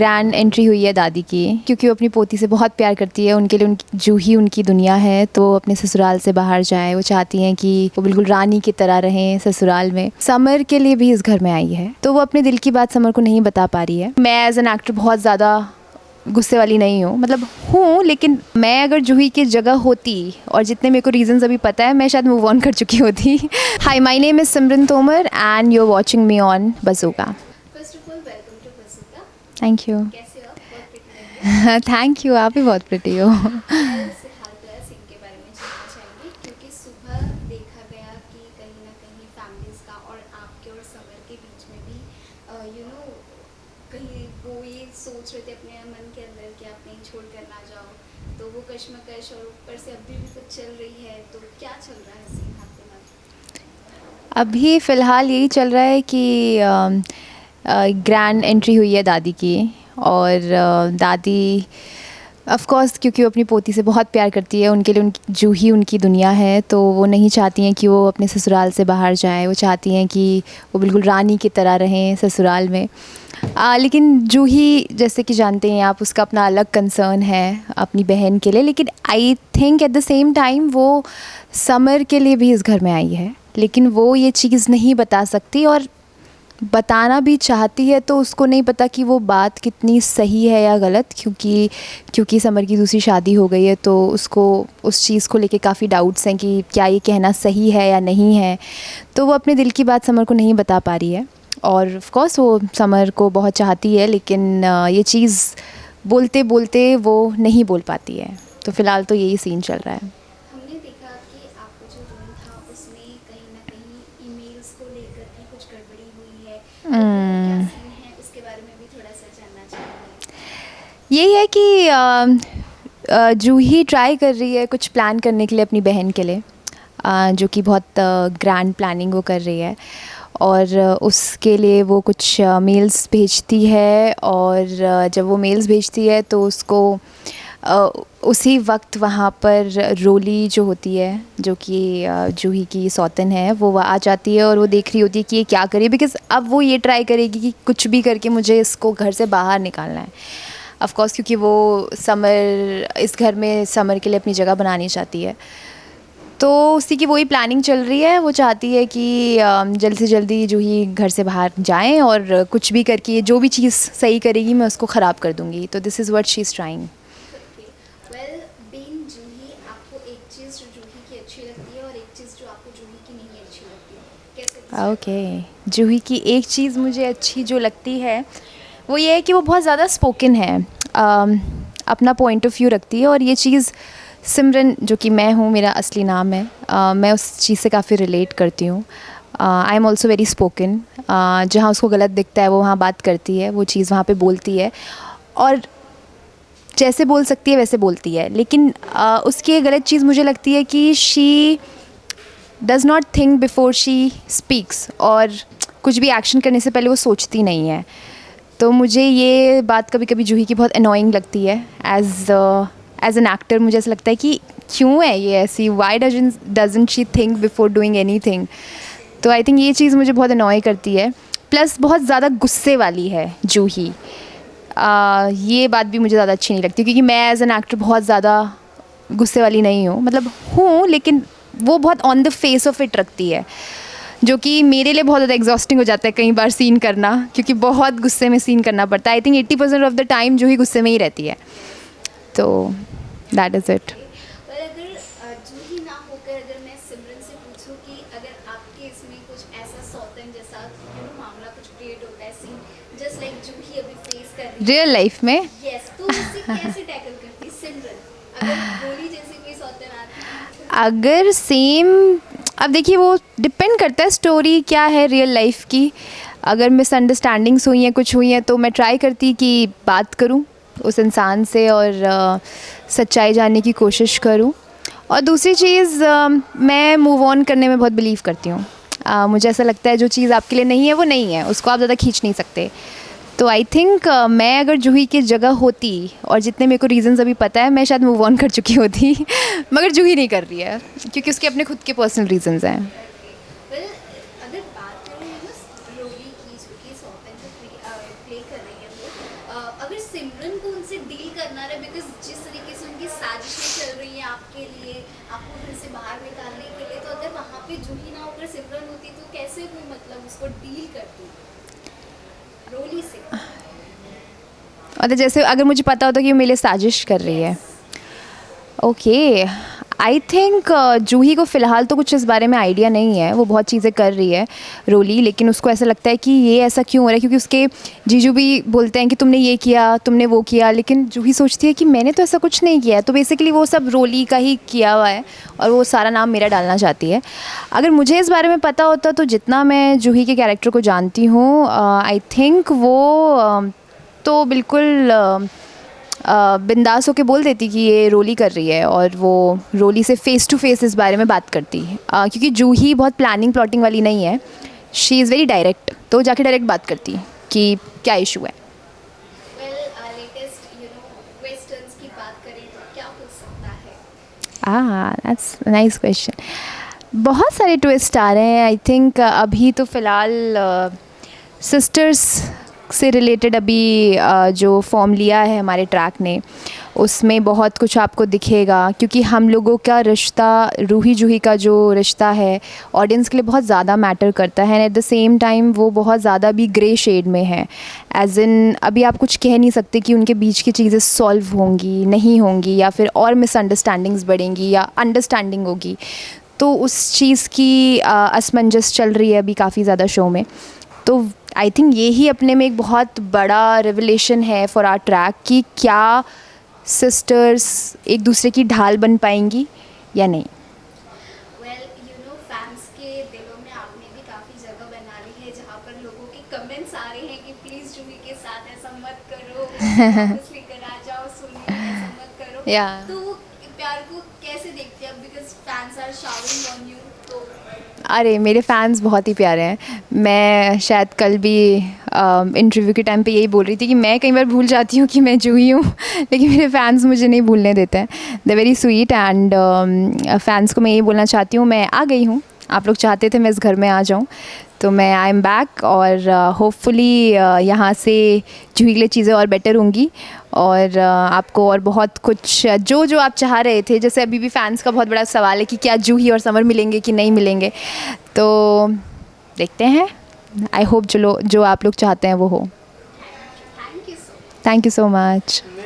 Grand entry हुई है दादी की, क्योंकि वो अपनी पोती से बहुत प्यार करती है। उनके लिए जूही उनकी दुनिया है, तो वो अपने ससुराल से बाहर जाए। वो चाहती हैं कि वो बिल्कुल रानी की तरह रहें ससुराल में। समर के लिए भी इस घर में आई है, तो वो अपने दिल की बात समर को नहीं बता पा रही है। मैं एज एन एक्टर बहुत ज़्यादा गुस्से वाली नहीं हूँ, मतलब हूँ, लेकिन मैं अगर जूही की जगह होती और जितने मेरे को रीजंस अभी पता है, मैं शायद मूव ऑन कर चुकी होती। Hi, my name is Simran Tomar and you are watching me on Bazooka. First of all welcome to Bazooka. Thank you. कैसे हो आप? बहुत प्रिटी लग थैंक यू, आप भी बहुत प्रिटी हो। रही है। हाल सीन के बारे में जानना चाहेंगे, क्योंकि सुबह देखा गया कि कहीं ना कहीं फैमिलीज़ का और आपके और समर के बीच में भी कहीं वो ये सोच रहे थे अपने मन के अंदर कि आप नहीं छोड़ कर ना जाओ, तो वो कश्मकश और ऊपर से अभी भी कुछ चल रही है, तो क्या चल रहा है सीन आपके बाद? अभी फ़िलहाल यही चल रहा है कि ग्रैंड एंट्री हुई है दादी की, और दादी ऑफ कोर्स, क्योंकि वो अपनी पोती से बहुत प्यार करती है। उनके लिए जूही उनकी दुनिया है, तो वो नहीं चाहती हैं कि वो अपने ससुराल से बाहर जाए। वो चाहती हैं कि वो बिल्कुल रानी की तरह रहें ससुराल में। लेकिन जूही, जैसे कि जानते हैं आप, उसका अपना अलग कंसर्न है अपनी बहन के लिए। लेकिन I think at the same time वो समर के लिए भी इस घर में आई है, लेकिन वो ये चीज़ नहीं बता सकती, और बताना भी चाहती है तो उसको नहीं पता कि वो बात कितनी सही है या गलत, क्योंकि समर की दूसरी शादी हो गई है, तो उसको उस चीज़ को लेके काफ़ी डाउट्स हैं कि क्या ये कहना सही है या नहीं है। तो वो अपने दिल की बात समर को नहीं बता पा रही है, और ऑफ कोर्स वो समर को बहुत चाहती है, लेकिन ये चीज़ बोलते बोलते वो नहीं बोल पाती है। तो फ़िलहाल तो यही सीन चल रहा है। हमने देखा कि आपका जो रूम था उसमें कहीं ना कहीं ईमेल्स को लेकर के कुछ गड़बड़ी हुई है, तो वो क्या सीन है उसके बारे में भी थोड़ा सा जानना चाहेंगे। यही है कि जूही ट्राई कर रही है कुछ प्लान करने के लिए अपनी बहन के लिए, जो कि बहुत ग्रैंड प्लानिंग वो कर रही है, और उसके लिए वो कुछ मेल्स भेजती है, और जब वो मेल्स भेजती है तो उसको उसी वक्त वहाँ पर रोली जो होती है, जो कि जूही की सौतन है, वो आ जाती है, और वो देख रही होती है कि ये क्या करे, बिकॉज़ अब वो ये ट्राई करेगी कि कुछ भी करके मुझे इसको घर से बाहर निकालना है। ऑफ कोर्स, क्योंकि वो इस घर में समर के लिए अपनी जगह बनानी चाहती है, तो उसी की वही प्लानिंग चल रही है। वो चाहती है कि जल्द से जल्दी जूही घर से बाहर जाएं, और कुछ भी करके जो भी चीज़ सही करेगी मैं उसको ख़राब कर दूँगी। तो this is what she is trying. Well, being Juhi, आपको एक चीज़ जो जूही की अच्छी लगती है और एक चीज़ जो आपको जूही की नहीं अच्छी लगती है, कैसे? ओके, जूही की एक चीज़ मुझे अच्छी जो लगती है वो ये है कि वो बहुत ज़्यादा स्पोकन है, अपना पॉइंट ऑफ व्यू रखती है, और ये चीज़ सिमरन, जो कि मैं हूँ, मेरा असली नाम है, मैं उस चीज़ से काफ़ी रिलेट करती हूँ। I am also very spoken. जहाँ उसको गलत दिखता है वो वहाँ बात करती है, वो चीज़ वहाँ पे बोलती है, और जैसे बोल सकती है वैसे बोलती है। लेकिन उसकी एक गलत चीज़ मुझे लगती है कि she does not think before she speaks, और कुछ भी एक्शन करने से पहले वो सोचती नहीं है। तो मुझे ये बात कभी कभी जूही की बहुत अनोइंग लगती है। एज एन एक्टर मुझे ऐसा लगता है कि क्यों है ये ऐसी, why doesn't she think before doing anything. तो आई थिंक ये चीज़ मुझे बहुत अनॉय करती है। प्लस बहुत ज़्यादा गुस्से वाली है जूही। ये बात भी मुझे ज़्यादा अच्छी नहीं लगती, क्योंकि मैं एज एन एक्टर बहुत ज़्यादा गुस्से वाली नहीं हूँ, मतलब हूँ, लेकिन वो बहुत on the face of it रखती है, जो कि मेरे लिए बहुत ज़्यादा एग्जॉस्टिंग हो जाता है कई बार सीन करना, क्योंकि बहुत गुस्से में सीन करना पड़ता है। I think 80% of the time जो ही गुस्से में ही रहती है। तो दैट इज़ इट। पर अगर जूही ना होकर अगर मैं सिमरन से पूछूं कि अगर आपके इसमें कुछ ऐसा सौतन जैसा मामला कुछ क्रिएट होता है, सीन जस्ट लाइक जूही अभी फेस कर रही रियल लाइफ में है, यस, तो उसे कैसे टैकल करती सिमरन अगर गोली जैसी कोई सौतन आती? अगर सेम, अब देखिए वो डिपेंड करता है स्टोरी क्या है रियल लाइफ की। अगर मिसअंडरस्टैंडिंग्स हुई हैं, कुछ हुई हैं, तो मैं ट्राई करती कि बात करूं उस इंसान से, और सच्चाई जानने की कोशिश करूं। और दूसरी चीज़, मैं मूव ऑन करने में बहुत बिलीव करती हूँ। मुझे ऐसा लगता है जो चीज़ आपके लिए नहीं है वो नहीं है, उसको आप ज़्यादा खींच नहीं सकते। तो आई थिंक मैं अगर जूही की जगह होती, और जितने मेरे को रीजंस अभी पता है, मैं शायद मूव ऑन कर चुकी होती। मगर जूही नहीं कर रही है, क्योंकि उसके अपने खुद के पर्सनल रीजंस हैं। वेल, अगर बात करें रोली की जो कि सौतन को प्ले कर रही है वो, अगर सिमरन को उनसे डील करना है, बिकॉज जिस तरीके से उनकी साजिशें चल रही हैं आपके लिए, आपको घर से बाहर निकालने के लिए, तो अगर वहाँ पे जूही ना होकर सिमरन होती तो कैसे वो मतलब उसको डील करती रोली से? मतलब जैसे अगर मुझे पता होता कि वो मेरे लिए साजिश कर रही है। ओके, आई थिंक जूही को फ़िलहाल तो कुछ इस बारे में आइडिया नहीं है, वो बहुत चीज़ें कर रही है रोली, लेकिन उसको ऐसा लगता है कि ये ऐसा क्यों हो रहा है, क्योंकि उसके जीजू भी बोलते हैं कि तुमने ये किया, तुमने वो किया, लेकिन जूही सोचती है कि मैंने तो ऐसा कुछ नहीं किया है। तो बेसिकली वो सब रोली का ही किया हुआ है और वो सारा नाम मेरा डालना चाहती है। अगर मुझे इस बारे में पता होता तो जितना मैं जूही के कैरेक्टर को जानती हूँ, आई थिंक वो तो बिल्कुल बिंदास होके बोल देती कि ये रोली कर रही है, और वो रोली से फ़ेस टू फेस इस बारे में बात करती, क्योंकि जूही बहुत प्लानिंग प्लॉटिंग वाली नहीं है, शी इज़ वेरी डायरेक्ट, तो जाके डायरेक्ट बात करती कि क्या इशू है। वेल, लेटेस्ट क्वेश्चंस की बात करें तो क्या हो सकता है? That's nice question. बहुत सारे ट्विस्ट आ रहे हैं। आई थिंक अभी तो फ़िलहाल सिस्टर्स से रिलेटेड अभी जो फॉर्म लिया है हमारे ट्रैक ने, उसमें बहुत कुछ आपको दिखेगा, क्योंकि हम लोगों का रिश्ता, रूही जूही का जो रिश्ता है ऑडियंस के लिए बहुत ज़्यादा मैटर करता है, and at the same time वो बहुत ज़्यादा भी ग्रे शेड में है। एज इन अभी आप कुछ कह नहीं सकते कि उनके बीच की चीज़ें सॉल्व होंगी, नहीं होंगी, या फिर और मिसअंडरस्टैंडिंग्स बढ़ेंगी या अंडरस्टैंडिंग होगी। तो उस चीज़ की असमंजस चल रही है अभी काफ़ी ज़्यादा शो में। तो आई थिंक ये ही अपने में एक बहुत बड़ा रिवलेशन है फॉर आवर ट्रैक कि क्या सिस्टर्स एक दूसरे की ढाल बन पाएंगी या नहीं। वेल, फैंस के दिलों में आपने भी काफ़ी जगह बना ली है, जहाँ पर लोगों के कमेंट्स आ रहे हैं कि प्लीज़ जूही के साथ ऐसा मत करो, वापस लेकर आ जाओ सोनी, ऐसा मत करो। Yeah. तो वो प्यार को कैसे देखते हैं? Because fans are showering on you. तो अरे मेरे फ़ैन्स बहुत ही प्यारे हैं। मैं शायद कल भी इंटरव्यू के टाइम पे यही बोल रही थी कि मैं कई बार भूल जाती हूँ कि मैं जूही हूँ, लेकिन मेरे फ़ैन्स मुझे नहीं भूलने देते हैं। They very sweet, and fans को मैं यही बोलना चाहती हूँ, मैं आ गई हूँ। आप लोग चाहते थे मैं इस घर में आ जाऊँ, तो मैं आई एम बैक, और होपफुली यहाँ से जूही के लिए चीज़ें और बेटर होंगी, और आपको और बहुत कुछ जो जो आप चाह रहे थे, जैसे अभी भी फैंस का बहुत बड़ा सवाल है कि क्या जूही और समर मिलेंगे कि नहीं मिलेंगे, तो देखते हैं। आई होप जो आप लोग चाहते हैं वो हो। Thank you so much. Thank you so much.